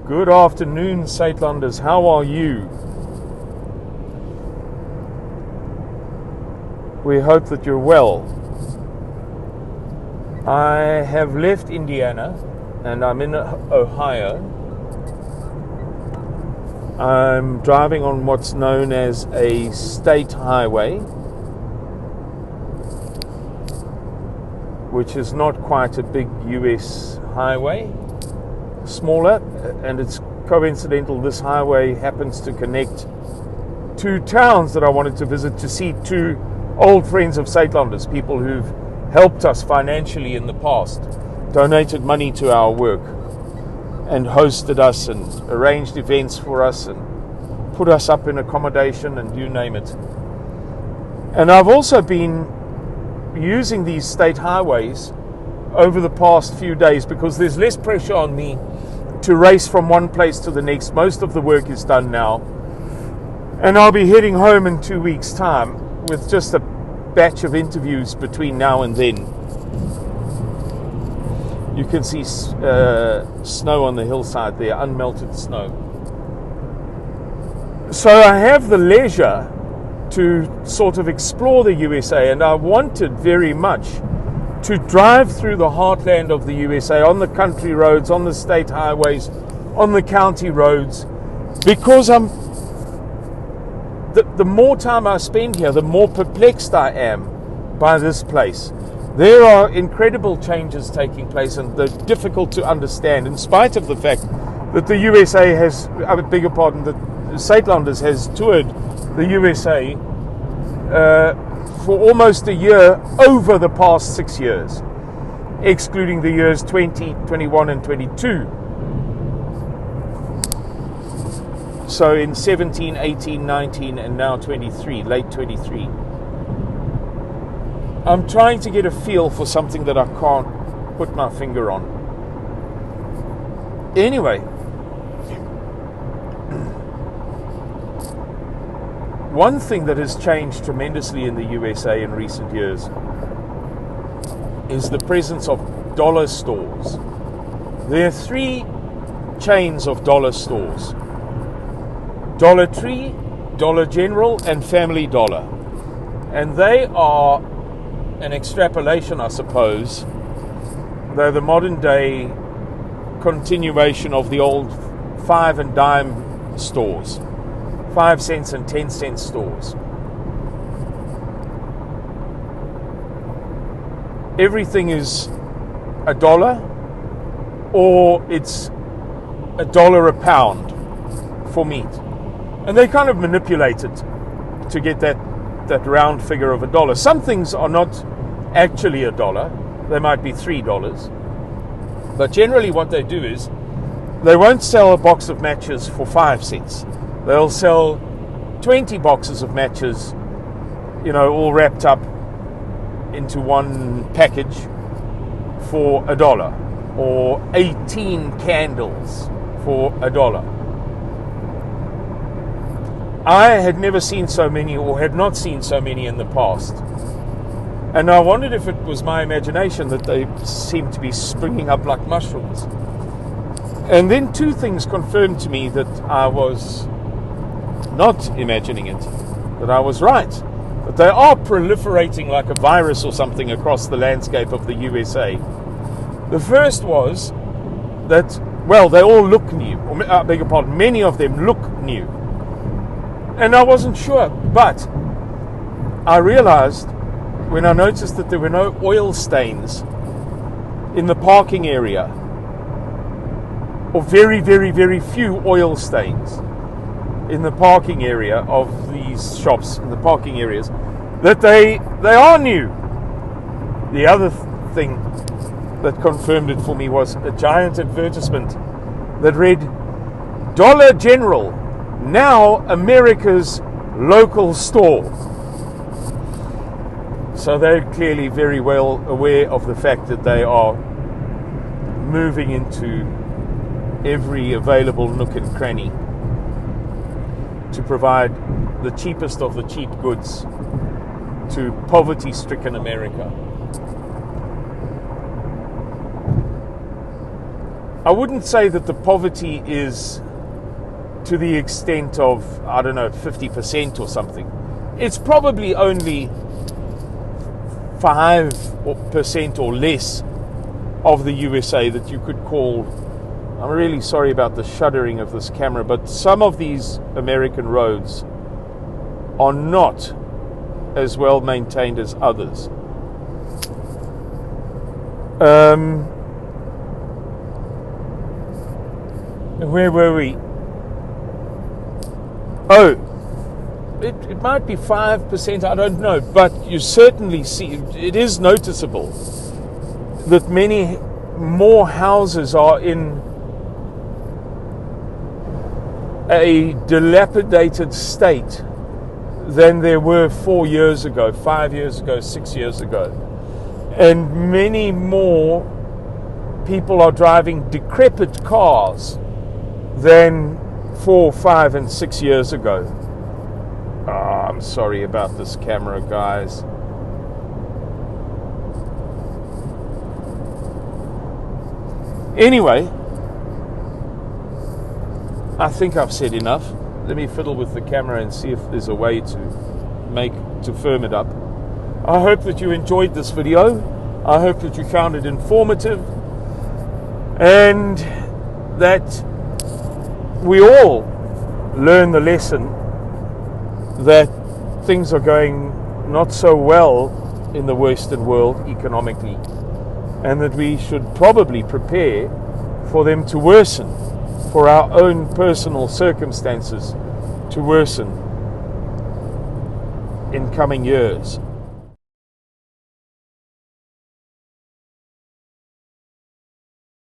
Good afternoon, Suidlanders. How are you? We hope that you're well. I have left Indiana and I'm in Ohio. I'm driving on what's known as a state highway, which is not quite a big US highway, smaller, and it's coincidental this highway happens to connect two towns that I wanted to visit to see two old friends of Suidlanders, people who've helped us financially in the past, donated money to our work and hosted us and arranged events for us and put us up in accommodation and you name it. And I've also been using these state highways over the past few days because there's less pressure on me to race from one place to the next. Most of the work is done now, and I'll be heading home in 2 weeks' time with just a batch of interviews between now and then. You can see snow on the hillside there, unmelted snow. So I have the leisure to sort of explore the USA, and I wanted very much to drive through the heartland of the USA, on the country roads, on the state highways, on the county roads, because the more time I spend here, the more perplexed I am by this place. There are incredible changes taking place, and they're difficult to understand, in spite of the fact that the USA has, I beg your pardon, that Suidlanders has toured the USA for almost a year over the past 6 years, excluding the years 20, 21 and 22. So in 17, 18, 19 and now 23, late 23. I'm trying to get a feel for something that I can't put my finger on. Anyway, one thing that has changed tremendously in the USA in recent years is the presence of dollar stores. There are three chains of dollar stores: Dollar Tree, Dollar General, and Family Dollar. And they are an extrapolation, I suppose. They're the modern day continuation of the old 5 and dime stores, 5 cents and 10 cent stores. Everything is $1, or it's $1 a pound for meat. And they kind of manipulate it to get that round figure of $1. Some things are not actually $1. They might be $3. But generally what they do is they won't sell a box of matches for 5 cents. They'll sell 20 boxes of matches, all wrapped up into one package for $1, or 18 candles for $1. I had never seen so many, or had not seen so many in the past. And I wondered if it was my imagination that they seemed to be springing up like mushrooms. And then two things confirmed to me that I was not imagining it, that I was right, that they are proliferating like a virus or something across the landscape of the USA. The first was that, they all look new, or I beg your pardon, many of them look new. And I wasn't sure, but I realized when I noticed that there were no oil stains in the parking area, or very, very, very few oil stains in the parking area of these shops, in the parking areas, that they are new. The other thing that confirmed it for me was a giant advertisement that read, Dollar General, now America's local store. So they're clearly very well aware of the fact that they are moving into every available nook and cranny to provide the cheapest of the cheap goods to poverty-stricken America. I wouldn't say that the poverty is to the extent of, I don't know, 50% or something. It's probably only 5% or less of the USA that you could call. I'm really sorry about the shuddering of this camera, but some of these American roads are not as well maintained as others. Where were we? Oh, it might be 5%, I don't know, but you certainly see, it is noticeable that many more houses are in a dilapidated state than there were 4 years ago, 5 years ago, 6 years ago. And many more people are driving decrepit cars than 4, 5, and 6 years ago. I'm sorry about this camera, guys. Anyway, I think I've said enough. Let me fiddle with the camera and see if there's a way to firm it up. I hope that you enjoyed this video. I hope that you found it informative, and that we all learn the lesson that things are going not so well in the Western world economically, and that we should probably prepare for them to worsen, for our own personal circumstances to worsen in coming years.